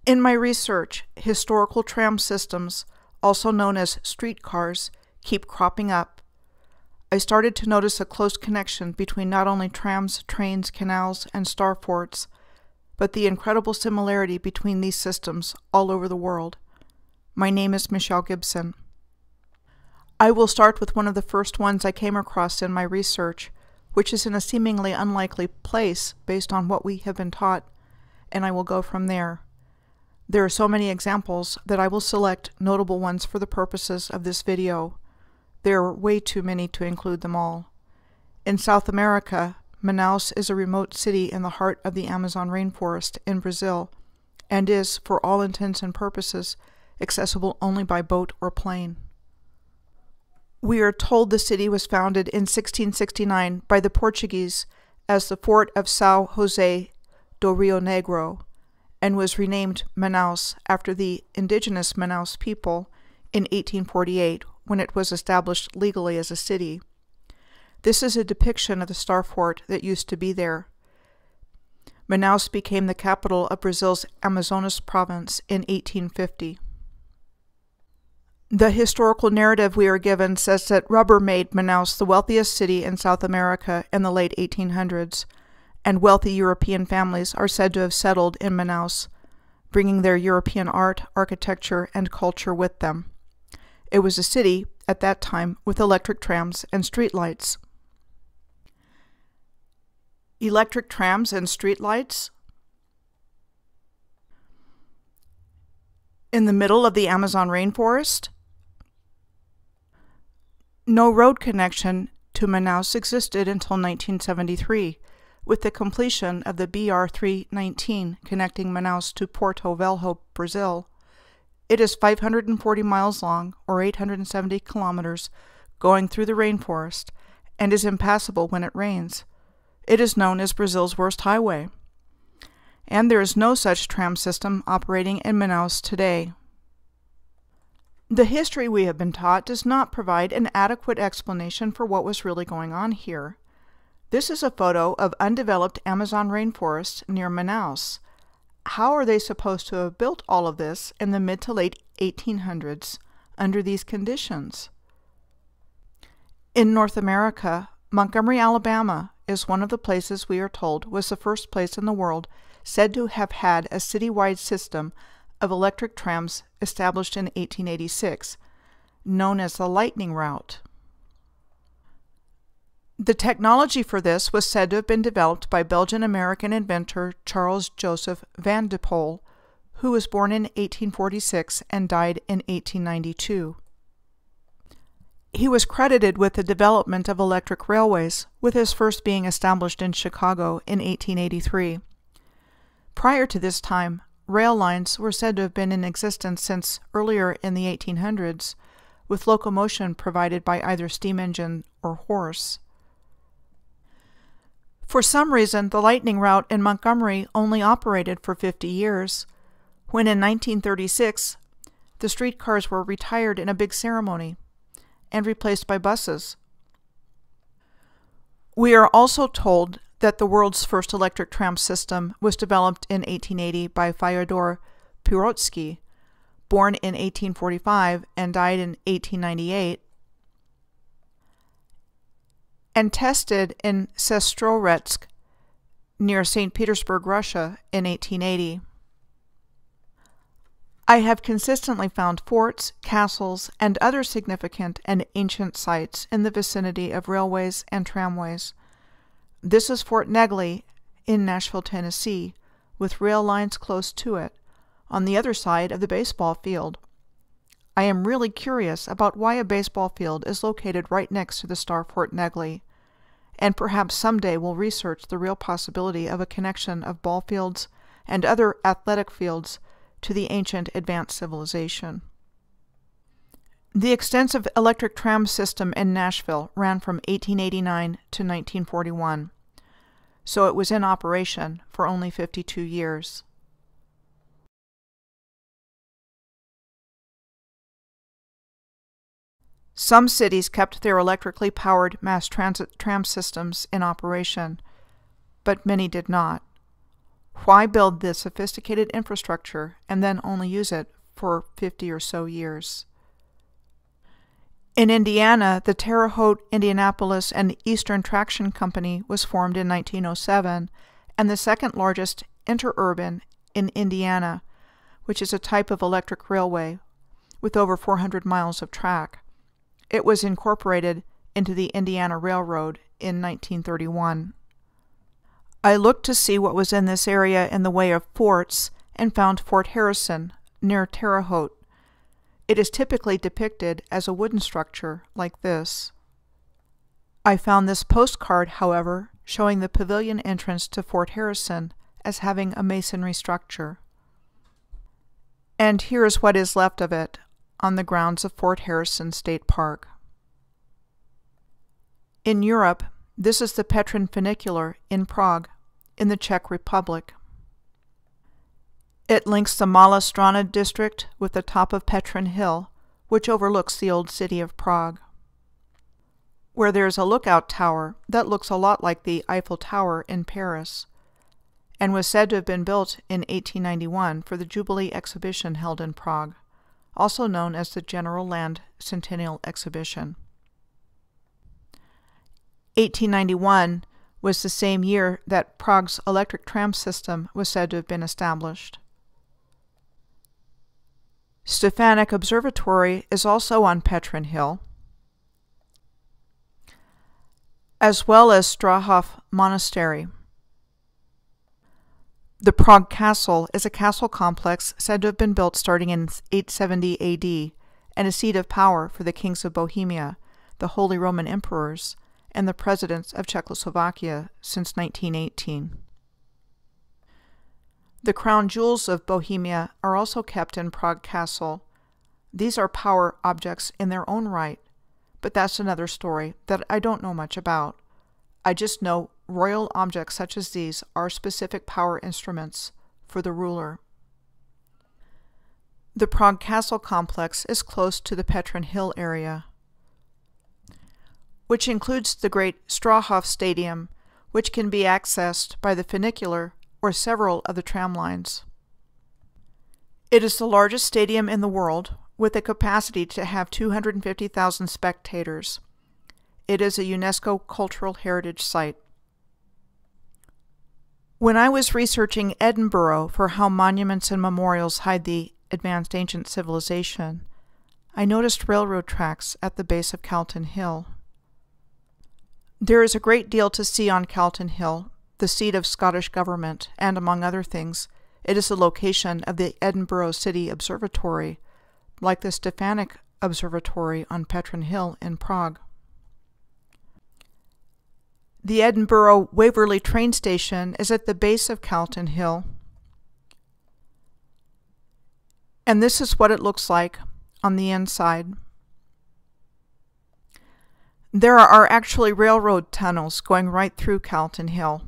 In my research, historical tram systems, also known as streetcars, keep cropping up. I started to notice a close connection between not only trams, trains, canals, and star forts, but the incredible similarity between these systems all over the world. My name is Michelle Gibson. I will start with one of the first ones I came across in my research, which is in a seemingly unlikely place based on what we have been taught, and I will go from there. There are so many examples that I will select notable ones for the purposes of this video. There are way too many to include them all. In South America, Manaus is a remote city in the heart of the Amazon rainforest in Brazil, and is, for all intents and purposes, accessible only by boat or plane. We are told the city was founded in 1669 by the Portuguese as the Fort of São José do Rio Negro, and was renamed Manaus after the indigenous Manaus people in 1848 when it was established legally as a city. This is a depiction of the star fort that used to be there. Manaus became the capital of Brazil's Amazonas province in 1850. The historical narrative we are given says that rubber made Manaus the wealthiest city in South America in the late 1800s, and wealthy European families are said to have settled in Manaus, bringing their European art, architecture, and culture with them. It was a city, at that time, with electric trams and streetlights. Electric trams and streetlights? In the middle of the Amazon rainforest? No road connection to Manaus existed until 1973, with the completion of the BR-319 connecting Manaus to Porto Velho, Brazil. It is 540 miles long, or 870 kilometers, going through the rainforest, and is impassable when it rains. It is known as Brazil's worst highway. And there is no such tram system operating in Manaus today. The history we have been taught does not provide an adequate explanation for what was really going on here. This is a photo of undeveloped Amazon rainforest near Manaus. How are they supposed to have built all of this in the mid to late 1800s under these conditions? In North America, Montgomery, Alabama is one of the places we are told was the first place in the world said to have had a citywide system of electric trams established in 1886, known as the Lightning Route. The technology for this was said to have been developed by Belgian-American inventor Charles Joseph van de Poel, who was born in 1846 and died in 1892. He was credited with the development of electric railways, with his first being established in Chicago in 1883. Prior to this time, rail lines were said to have been in existence since earlier in the 1800s, with locomotion provided by either steam engine or horse. For some reason, the Lightning Route in Montgomery only operated for 50 years, when in 1936, the streetcars were retired in a big ceremony and replaced by buses. We are also told that the world's first electric tram system was developed in 1880 by Fyodor Pirotsky, born in 1845 and died in 1898, and tested in Sestroretsk, near St. Petersburg, Russia, in 1880. I have consistently found forts, castles, and other significant and ancient sites in the vicinity of railways and tramways. This is Fort Negley in Nashville, Tennessee, with rail lines close to it, on the other side of the baseball field. I am really curious about why a baseball field is located right next to the star Fort Negley, and perhaps someday will research the real possibility of a connection of ball fields and other athletic fields to the ancient advanced civilization. The extensive electric tram system in Nashville ran from 1889 to 1941, so it was in operation for only 52 years. Some cities kept their electrically powered mass transit tram systems in operation, but many did not. Why build this sophisticated infrastructure and then only use it for 50 or so years? In Indiana, the Terre Haute, Indianapolis, and Eastern Traction Company was formed in 1907 and the second largest interurban in Indiana, which is a type of electric railway with over 400 miles of track. It was incorporated into the Indiana Railroad in 1931. I looked to see what was in this area in the way of forts and found Fort Harrison, near Terre Haute. It is typically depicted as a wooden structure like this. I found this postcard, however, showing the pavilion entrance to Fort Harrison as having a masonry structure. And here is what is left of it on the grounds of Fort Harrison State Park. In Europe, this is the Petrin Funicular in Prague, in the Czech Republic. It links the Malá Strana district with the top of Petrin Hill, which overlooks the old city of Prague, where there is a lookout tower that looks a lot like the Eiffel Tower in Paris, and was said to have been built in 1891 for the Jubilee exhibition held in Prague, also known as the General Land Centennial Exhibition. 1891 was the same year that Prague's electric tram system was said to have been established. Stefanik Observatory is also on Petrin Hill, as well as Strahov Monastery. The Prague Castle is a castle complex said to have been built starting in 870 AD and a seat of power for the kings of Bohemia, the Holy Roman Emperors, and the presidents of Czechoslovakia since 1918. The crown jewels of Bohemia are also kept in Prague Castle. These are power objects in their own right, but that's another story that I don't know much about. I just know royal objects such as these are specific power instruments for the ruler. The Prague Castle complex is close to the Petrin Hill area, which includes the great Strahov Stadium, which can be accessed by the funicular or several of the tram lines. It is the largest stadium in the world, with a capacity to have 250,000 spectators. It is a UNESCO Cultural Heritage Site. When I was researching Edinburgh for how monuments and memorials hide the advanced ancient civilization, I noticed railroad tracks at the base of Calton Hill. There is a great deal to see on Calton Hill, the seat of Scottish government, and among other things, it is the location of the Edinburgh City Observatory, like the Stefanik Observatory on Petrin Hill in Prague. The Edinburgh Waverley train station is at the base of Calton Hill, and this is what it looks like on the inside. There are actually railroad tunnels going right through Calton Hill.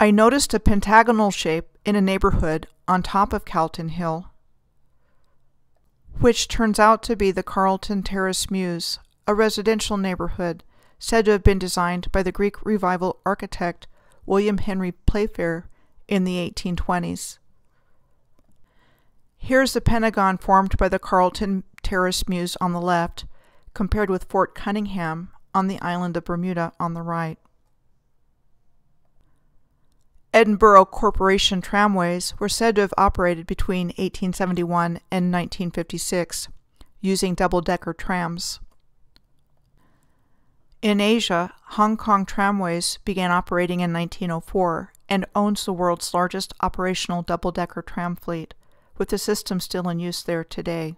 I noticed a pentagonal shape in a neighborhood on top of Calton Hill, which turns out to be the Carlton Terrace Mews, a residential neighborhood said to have been designed by the Greek Revival architect William Henry Playfair in the 1820s. Here's the Pentagon formed by the Carlton Terrace Mews on the left, compared with Fort Cunningham on the island of Bermuda on the right. Edinburgh Corporation tramways were said to have operated between 1871 and 1956, using double-decker trams. In Asia, Hong Kong Tramways began operating in 1904 and owns the world's largest operational double-decker tram fleet, with the system still in use there today.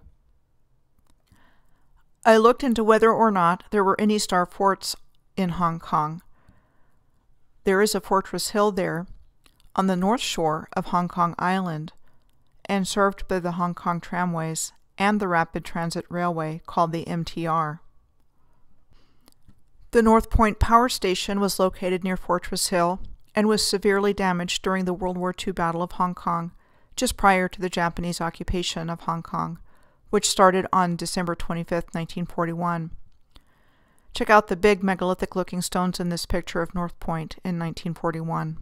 I looked into whether or not there were any star forts in Hong Kong. There is a Fortress Hill there, on the north shore of Hong Kong Island, and served by the Hong Kong Tramways and the Rapid Transit Railway called the MTR. The North Point Power Station was located near Fortress Hill and was severely damaged during the World War II Battle of Hong Kong, just prior to the Japanese occupation of Hong Kong, which started on December 25, 1941. Check out the big megalithic-looking stones in this picture of North Point in 1941.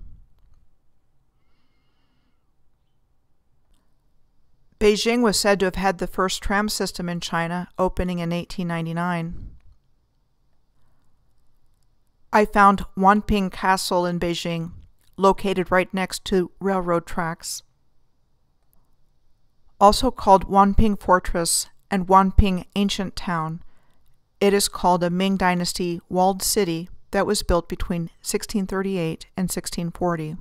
Beijing was said to have had the first tram system in China, opening in 1899. I found Wanping Castle in Beijing, located right next to railroad tracks. Also called Wanping Fortress and Wanping Ancient Town, it is called a Ming Dynasty walled city that was built between 1638 and 1640.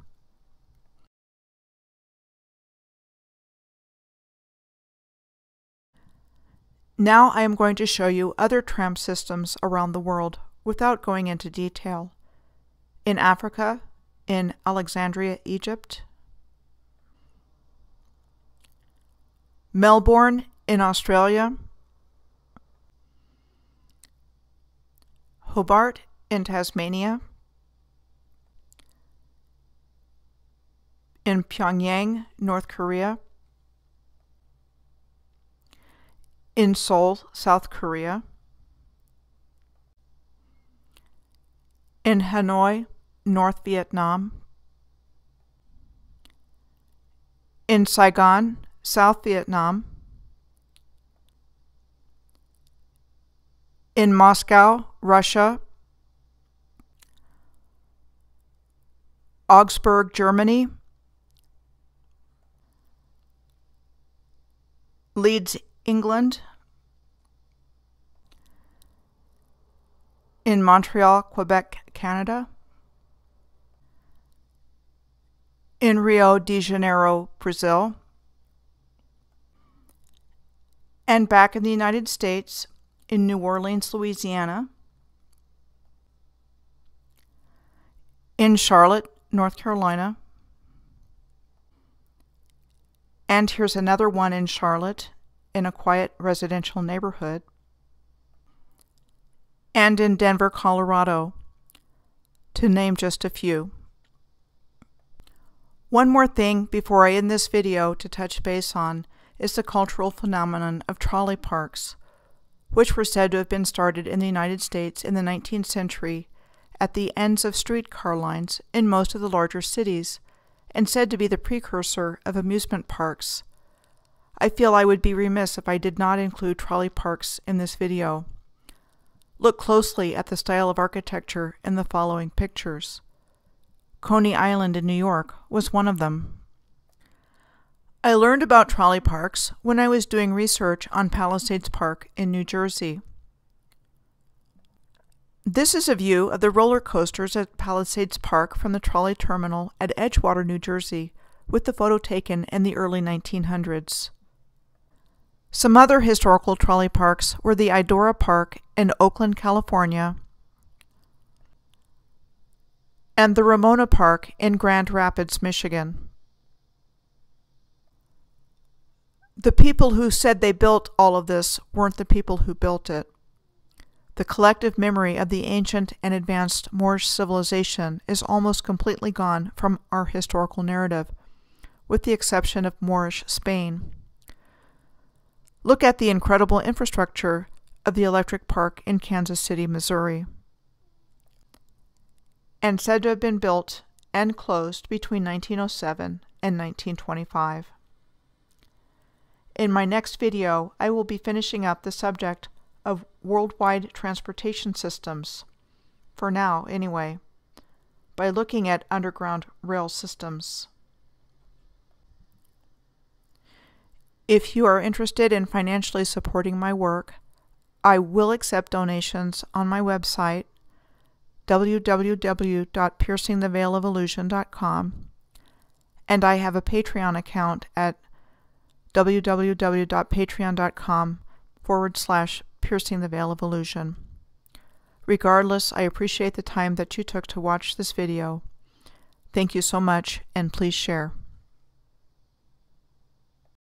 Now I am going to show you other tram systems around the world without going into detail. In Africa, in Alexandria, Egypt, Melbourne in Australia, Hobart in Tasmania, in Pyongyang, North Korea, in Seoul, South Korea, in Hanoi, North Vietnam, in Saigon, South Vietnam, in Moscow, Russia, Augsburg, Germany, Leeds, England, in Montreal, Quebec, Canada, in Rio de Janeiro, Brazil, and back in the United States, in New Orleans, Louisiana, in Charlotte, North Carolina, and here's another one in Charlotte, in a quiet residential neighborhood, and in Denver, Colorado, to name just a few. One more thing before I end this video to touch base on is the cultural phenomenon of trolley parks, which were said to have been started in the United States in the 19th century at the ends of streetcar lines in most of the larger cities, and said to be the precursor of amusement parks. I feel I would be remiss if I did not include trolley parks in this video. Look closely at the style of architecture in the following pictures. Coney Island in New York was one of them. I learned about trolley parks when I was doing research on Palisades Park in New Jersey. This is a view of the roller coasters at Palisades Park from the trolley terminal at Edgewater, New Jersey, with the photo taken in the early 1900s. Some other historical trolley parks were the Idora Park in Oakland, California, and the Ramona Park in Grand Rapids, Michigan. The people who said they built all of this weren't the people who built it. The collective memory of the ancient and advanced Moorish civilization is almost completely gone from our historical narrative, with the exception of Moorish Spain. Look at the incredible infrastructure of the electric park in Kansas City, Missouri, and said to have been built and closed between 1907 and 1925. In my next video, I will be finishing up the subject of worldwide transportation systems, for now anyway, by looking at underground rail systems. If you are interested in financially supporting my work, I will accept donations on my website, www.piercingtheveilofillusion.com, and I have a Patreon account at www.patreon.com/piercingtheveilofillusion. Regardless, I appreciate the time that you took to watch this video. Thank you so much, and please share.